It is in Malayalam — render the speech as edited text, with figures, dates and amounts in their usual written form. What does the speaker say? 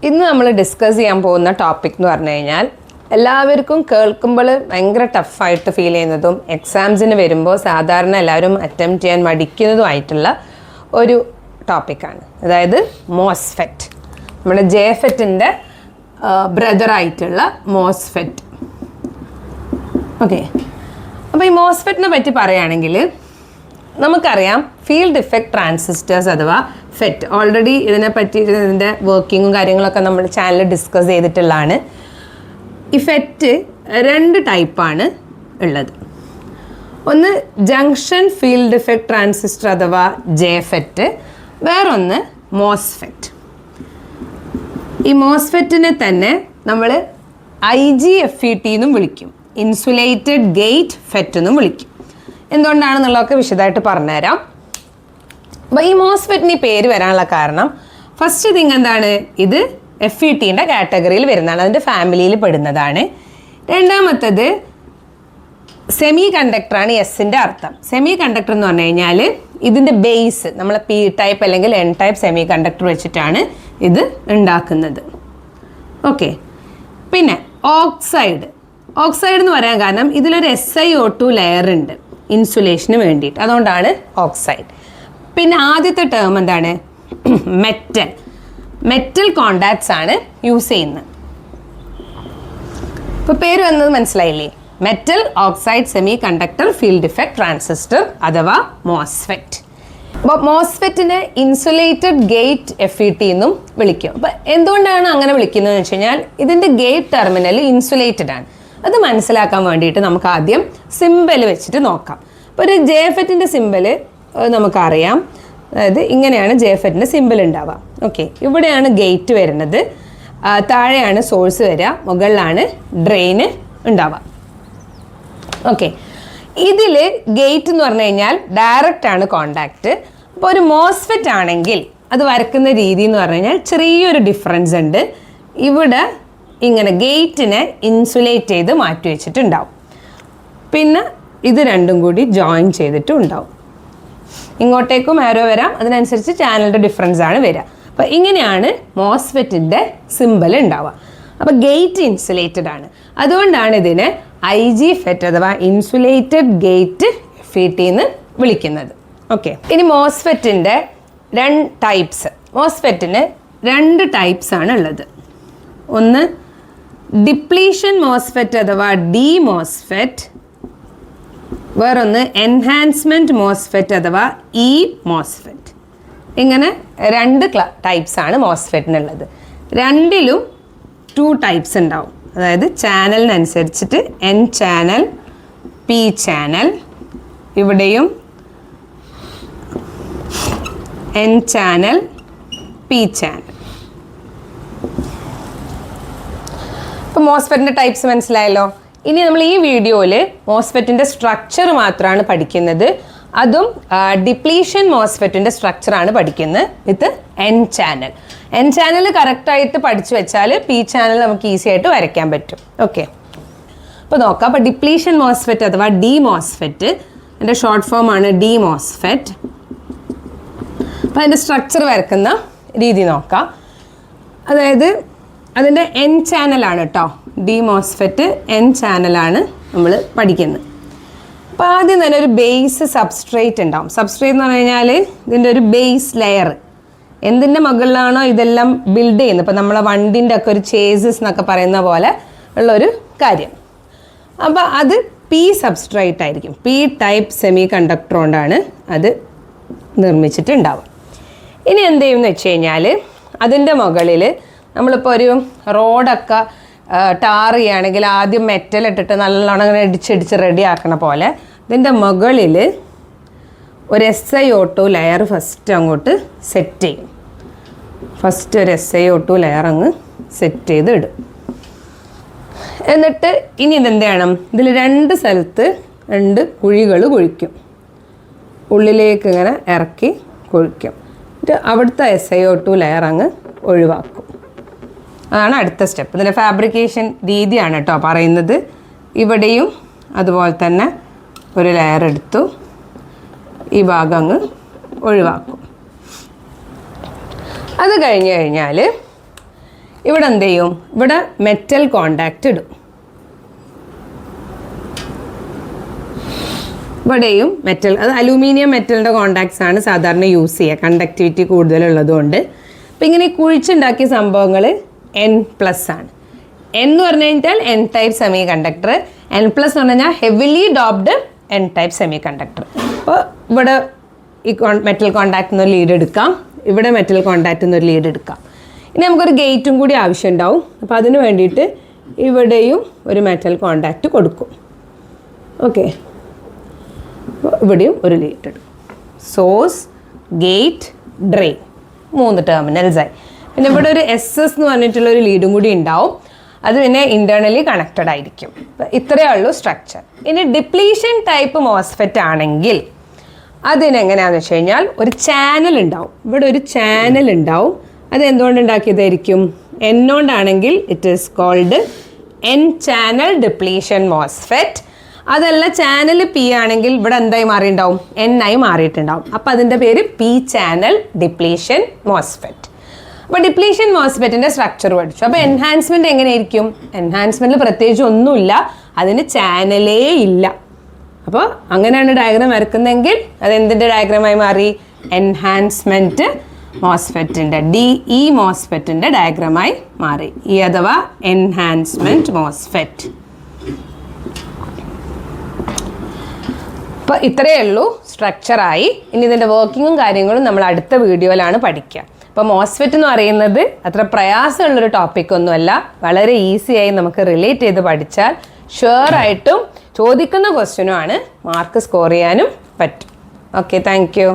ഇന്ന് നമ്മൾ ഡിസ്കസ് ചെയ്യാൻ പോകുന്ന ടോപ്പിക് എന്ന് പറഞ്ഞു കഴിഞ്ഞാൽ എല്ലാവർക്കും കേൾക്കുമ്പോൾ ഭയങ്കര ടഫായിട്ട് ഫീൽ ചെയ്യുന്നതും എക്സാംസിന് വരുമ്പോൾ സാധാരണ എല്ലാവരും അറ്റംപ്റ്റ് ചെയ്യാൻ മടിക്കുന്നതുമായിട്ടുള്ള ഒരു ടോപ്പിക്കാണ്. അതായത് മോസ്ഫെറ്റ്, നമ്മുടെ ജെഫെറ്റിൻ്റെ ബ്രദറായിട്ടുള്ള മോസ്ഫെറ്റ്. ഓക്കെ, അപ്പോൾ ഈ മോസ്ഫെറ്റിനെ പറ്റി പറയുകയാണെങ്കിൽ നമുക്കറിയാം ഫീൽഡ് ഇഫക്റ്റ് ട്രാൻസിസ്റ്റേഴ്സ് അഥവാ ഫെറ്റ്. ഓൾറെഡി ഇതിനെപ്പറ്റി ഇതിൻ്റെ വർക്കിങ്ങും കാര്യങ്ങളൊക്കെ നമ്മൾ ചാനലിൽ ഡിസ്കസ് ചെയ്തിട്ടുള്ളതാണ്. ഈ ഫെറ്റ് രണ്ട് ടൈപ്പാണ് ഉള്ളത്. ഒന്ന് ജംഗ്ഷൻ ഫീൽഡ് ഇഫക്റ്റ് ട്രാൻസിസ്റ്റർ അഥവാ ജെഫെറ്റ്, വേറൊന്ന് മോസ്ഫെറ്റ്. ഈ മോസ്ഫെറ്റിനെ തന്നെ നമ്മൾ IGFET എന്നും വിളിക്കും, ഇൻസുലേറ്റഡ് ഗേറ്റ് ഫെറ്റ് എന്നും വിളിക്കും. എന്തുകൊണ്ടാണെന്നുള്ളതൊക്കെ വിശദമായിട്ട് പറഞ്ഞുതരാം. അപ്പോൾ ഈ മോസ്ഫെറ്റിന് ഈ പേര് വരാനുള്ള കാരണം ഫസ്റ്റ് തിങ് എന്താണ്, ഇത് FETൻ്റെ കാറ്റഗറിയിൽ വരുന്നതാണ്, അതിൻ്റെ ഫാമിലിയിൽ പെടുന്നതാണ്. രണ്ടാമത്തത് സെമി കണ്ടക്ടറാണ്. എസിൻ്റെ അർത്ഥം സെമി കണ്ടക്ടർ എന്ന് പറഞ്ഞു കഴിഞ്ഞാൽ ഇതിൻ്റെ ബേസ് നമ്മൾ P ടൈപ്പ് അല്ലെങ്കിൽ N ടൈപ്പ് സെമി കണ്ടക്ടർ വെച്ചിട്ടാണ് ഇത് ഉണ്ടാക്കുന്നത്. ഓക്കെ, പിന്നെ ഓക്സൈഡ് എന്ന് പറയാൻ കാരണം ഇതിലൊരു SiO2 ലെയർ ഉണ്ട് ഇൻസുലേഷന് വേണ്ടിയിട്ട്, അതുകൊണ്ടാണ് ഓക്സൈഡ്. പിന്നെ ആദ്യത്തെ ടേം എന്താണ്, മെറ്റൽ കോണ്ടാക്ട്സ് ആണ് യൂസ് ചെയ്യുന്നത്. ഇപ്പോൾ പേര് വന്നത് മനസ്സിലായില്ലേ, metal oxide semi conductor field effect transistor അഥവാ മോസ്ഫെറ്റ്. അപ്പോൾ മോസ്ഫെറ്റിനെ ഇൻസുലേറ്റഡ് ഗേറ്റ് FET എന്നും വിളിക്കും. അപ്പോൾ എന്തുകൊണ്ടാണ് അങ്ങനെ വിളിക്കുന്നതെന്ന് വെച്ച് കഴിഞ്ഞാൽ ഇതിൻ്റെ ഗേറ്റ് ടെർമിനൽ ഇൻസുലേറ്റഡ് ആണ്. അത് മനസ്സിലാക്കാൻ വേണ്ടിയിട്ട് നമുക്ക് ആദ്യം സിമ്പൽ വെച്ചിട്ട് നോക്കാം. അപ്പോൾ ഒരു ജെഫെറ്റിൻ്റെ സിമ്പൽ നമുക്കറിയാം, അതായത് ഇങ്ങനെയാണ് ജെഫെറ്റിൻ്റെ സിമ്പൽ ഉണ്ടാവുക. ഓക്കെ, ഇവിടെയാണ് ഗേറ്റ് വരുന്നത്, താഴെയാണ് സോഴ്സ് വരിക, മുകളിലാണ് ഡ്രെയിന് ഉണ്ടാവുക. ഓക്കെ, ഇതിൽ ഗേറ്റ് എന്ന് പറഞ്ഞു കഴിഞ്ഞാൽ ഡയറക്റ്റ് ആണ് കോണ്ടാക്റ്റ്. അപ്പോൾ ഒരു മോസ്ഫെറ്റ് ആണെങ്കിൽ അത് വരക്കുന്ന രീതി എന്ന് പറഞ്ഞു കഴിഞ്ഞാൽ ചെറിയൊരു ഡിഫറൻസ് ഉണ്ട്. ഇവിടെ ഇങ്ങനെ ഗേറ്റിനെ ഇൻസുലേറ്റ് ചെയ്ത് മാറ്റി വെച്ചിട്ടുണ്ടാവും, പിന്നെ ഇത് രണ്ടും കൂടി ജോയിൻ ചെയ്തിട്ടും ഉണ്ടാവും. ഇങ്ങോട്ടേക്കും ആരോ വരാം, അതിനനുസരിച്ച് ചാനലിൻ്റെ ഡിഫറൻസ് ആണ് വരിക. അപ്പോൾ ഇങ്ങനെയാണ് മോസ്ഫെറ്റിൻ്റെ സിമ്പൽ ഉണ്ടാവുക. അപ്പോൾ ഗേറ്റ് ഇൻസുലേറ്റഡ് ആണ്, അതുകൊണ്ടാണ് ഇതിനെ IGFET അഥവാ ഇൻസുലേറ്റഡ് ഗേറ്റ് FET എന്ന് വിളിക്കുന്നത്. ഓക്കെ, ഇനി മോസ്ഫെറ്റിൻ്റെ മോസ്ഫെറ്റിന് രണ്ട് ടൈപ്സ് ആണ് ഉള്ളത്. ഒന്ന് ഡിപ്ലീഷൻ മോസ്ഫെറ്റ് അഥവാ ഡി മോസ്ഫെറ്റ്, വേറൊന്ന് എൻഹാൻസ്മെൻറ്റ് മോസ്ഫെറ്റ് അഥവാ ഇ മോസ്ഫെറ്റ്. ഇങ്ങനെ രണ്ട് ടൈപ്സ് ആണ് മോസ്ഫെറ്റിനുള്ളത്. രണ്ടിലും 2 ടൈപ്സ് ഉണ്ടാവും, അതായത് ചാനലിനനുസരിച്ചിട്ട് N ചാനൽ, P ചാനൽ, ഇവിടെയും N ചാനൽ, P ചാനൽ. ഇപ്പോൾ മോസ്ഫെറ്റിൻ്റെ ടൈപ്സ് മനസ്സിലായല്ലോ. ഇനി നമ്മൾ ഈ വീഡിയോയിൽ മോസ്ഫെറ്റിൻ്റെ സ്ട്രക്ചർ മാത്രമാണ് പഠിക്കുന്നത്, അതും ഡിപ്ലീഷൻ മോസ്ഫെറ്റിൻ്റെ സ്ട്രക്ചറാണ് പഠിക്കുന്നത് വിത്ത് N ചാനൽ. N ചാനൽ കറക്റ്റായിട്ട് പഠിച്ചു വെച്ചാൽ P ചാനൽ നമുക്ക് ഈസി ആയിട്ട് വരയ്ക്കാൻ പറ്റും. ഓക്കെ, അപ്പോൾ നോക്കാം. അപ്പോൾ ഡിപ്ലീഷൻ മോസ്ഫെറ്റ് അഥവാ ഡി മോസ്ഫെറ്റ്, എൻ്റെ ഷോർട്ട് ഫോം ആണ് ഡി മോസ്ഫെറ്റ്. അപ്പോൾ അതിൻ്റെ സ്ട്രക്ചർ വരക്കുന്ന രീതി നോക്കാം. അതായത് അതിൻ്റെ N ചാനലാണ് കേട്ടോ, ഡി മോസ്ഫെറ്റ് N ചാനലാണ് നമ്മൾ പഠിക്കുന്നത്. അപ്പോൾ ആദ്യം തന്നെ ഒരു ബേസ് സബ്സ്ട്രേറ്റ് ഉണ്ടാവും. സബ്സ്ട്രേറ്റ് എന്ന് പറഞ്ഞു കഴിഞ്ഞാൽ ഇതിൻ്റെ ഒരു ബേസ് ലെയർ, എന്തിൻ്റെ മുകളിലാണോ ഇതെല്ലാം ബിൽഡ് ചെയ്യുന്നത്. ഇപ്പോൾ നമ്മളെ വണ്ടിൻ്റെ ഒക്കെ ഒരു ചേസസ് എന്നൊക്കെ പറയുന്ന പോലെ ഉള്ളൊരു കാര്യം. അപ്പോൾ അത് P സബ്സ്ട്രേറ്റ് ആയിരിക്കും. P ടൈപ്പ് സെമി കണ്ടക്ടർ കൊണ്ടാണ് അത് നിർമ്മിച്ചിട്ടുണ്ടാവുക. ഇനി എന്ത് ചെയ്യുമെന്ന് വെച്ച് കഴിഞ്ഞാൽ അതിൻ്റെ മുകളിൽ നമ്മളിപ്പോൾ ഒരു റോഡൊക്കെ ടാർ ചെയ്യുകയാണെങ്കിൽ ആദ്യം മെറ്റൽ ഇട്ടിട്ട് നല്ലോണം അങ്ങനെ ഇടിച്ചിടിച്ച് റെഡി ആക്കണ പോലെ ഇതിൻ്റെ മുകളിൽ ഒരു SiO2 ലെയർ ഫസ്റ്റ് അങ്ങോട്ട് സെറ്റ് ചെയ്യും. ഫസ്റ്റ് ഒരു SiO2 ലെയർ അങ്ങ് സെറ്റ് ചെയ്ത് ഇടും. എന്നിട്ട് ഇനി ഇതെന്ത് ചെയ്യണം, ഇതിൽ 2 സ്ഥലത്ത് 2 കുഴികൾ കുഴിക്കും, ഉള്ളിലേക്ക് ഇങ്ങനെ ഇറക്കി കുഴിക്കും. എന്നിട്ട് അവിടുത്തെ SiO2 ലെയർ അങ്ങ് ഒഴിവാക്കും. അതാണ് അടുത്ത സ്റ്റെപ്പ്. ഇതിൻ്റെ ഫാബ്രിക്കേഷൻ രീതിയാണ് കേട്ടോ പറയുന്നത്. ഇവിടെയും അതുപോലെ തന്നെ ഒരു ലെയർ എടുത്തു, ഈ ഭാഗം അങ്ങ് ഒഴിവാക്കും. അത് കഴിഞ്ഞ് കഴിഞ്ഞാൽ ഇവിടെ എന്ത് ചെയ്യും, ഇവിടെ മെറ്റൽ കോണ്ടാക്റ്റ് ഇടും. ഇവിടെയും മെറ്റൽ, അത് അലൂമിനിയം മെറ്റലിൻ്റെ കോണ്ടാക്ട്സ് ആണ് സാധാരണ യൂസ് ചെയ്യുക, കണ്ടക്ടിവിറ്റി കൂടുതലുള്ളതുകൊണ്ട്. അപ്പം ഇങ്ങനെ കുഴിച്ചുണ്ടാക്കിയ സംഭവങ്ങൾ N+ ആണ്. N എന്ന് പറഞ്ഞു കഴിഞ്ഞാൽ N type semi conductor, N+ എന്ന് പറഞ്ഞു കഴിഞ്ഞാൽ heavily doped N type semi conductor. അപ്പോൾ ഇവിടെ ഈ മെറ്റൽ കോണ്ടാക്ട് എന്നൊരു ലീഡ് എടുക്കാം, ഇവിടെ മെറ്റൽ കോണ്ടാക്ട് എന്നൊരു ലീഡ് എടുക്കാം. ഇനി നമുക്കൊരു ഗേറ്റും കൂടി ആവശ്യമുണ്ടാവും. അപ്പോൾ അതിന് വേണ്ടിയിട്ട് ഇവിടെയും ഒരു മെറ്റൽ കോണ്ടാക്റ്റ് കൊടുക്കും. ഓക്കെ, ഇവിടെയും ഒരു ലീഡ് എടുക്കും. Source, gate, drain, 3 ടെർമിനൽസായി. പിന്നെ ഇവിടെ ഒരു SS എന്ന് പറഞ്ഞിട്ടുള്ളൊരു ലീഡും കൂടി ഉണ്ടാവും. അത് പിന്നെ ഇൻറ്റേർണലി കണക്റ്റഡ് ആയിരിക്കും. ഇത്രയേ ഉള്ളൂ സ്ട്രക്ചർ. ഇനി ഡിപ്ലീഷൻ ടൈപ്പ് മോസ്ഫെറ്റ് ആണെങ്കിൽ അതിനെങ്ങനെയാണെന്ന് വെച്ച് കഴിഞ്ഞാൽ ഒരു ചാനൽ ഉണ്ടാവും. ഇവിടെ ഒരു ചാനൽ ഉണ്ടാവും. അത് എന്തുകൊണ്ട് ഉണ്ടാക്കിയതായിരിക്കും? N കൊണ്ടാണെങ്കിൽ it is called N channel depletion MOSFET. അതല്ല ചാനൽ P ആണെങ്കിൽ ഇവിടെ എന്തായി മാറിയിട്ടുണ്ടാവും? N ആയി മാറിയിട്ടുണ്ടാവും. അപ്പം അതിൻ്റെ പേര് P ചാനൽ ഡിപ്ലീഷൻ മോസ്ഫെറ്റ്. അപ്പോൾ ഡിപ്ലീഷൻ മോസ്ഫെറ്റിൻ്റെ സ്ട്രക്ചർ പഠിച്ചു. അപ്പോൾ എൻഹാൻസ്മെൻറ്റ് എങ്ങനെയായിരിക്കും? എൻഹാൻസ്മെൻറ്റിൽ പ്രത്യേകിച്ച് ഒന്നുമില്ല, അതിന് ചാനലേ ഇല്ല. അപ്പോൾ അങ്ങനെയാണ് ഡയഗ്രാം വരക്കുന്നതെങ്കിൽ അത് എന്തിൻ്റെ ഡയഗ്രാമായി മാറി? എൻഹാൻസ്മെൻറ്റ് മോസ്ഫെറ്റിൻ്റെ DE മോസ്ഫെറ്റിൻ്റെ ഡയഗ്രാമായി മാറി. ഈ അഥവാ എൻഹാൻസ്മെൻറ്റ് മോസ്ഫെറ്റ്. അപ്പോൾ ഇത്രയേ ഉള്ളൂ സ്ട്രക്ചറായി. ഇനി ഇതിൻ്റെ വർക്കിങ്ങും കാര്യങ്ങളും നമ്മൾ അടുത്ത വീഡിയോയിലാണ് പഠിക്കുക. അപ്പോൾ മോസ്ഫെറ്റ് എന്ന് പറയുന്നത് അത്ര പ്രയാസമുള്ളൊരു ടോപ്പിക്കൊന്നുമല്ല, വളരെ ഈസിയായി നമുക്ക് റിലേറ്റ് ചെയ്ത് പഠിച്ചാൽ ഷുവറായിട്ടും ചോദിക്കുന്ന ക്വസ്റ്റ്യനുമാണ്, മാർക്ക് സ്കോർ ചെയ്യാനും പറ്റും. Okay, thank you.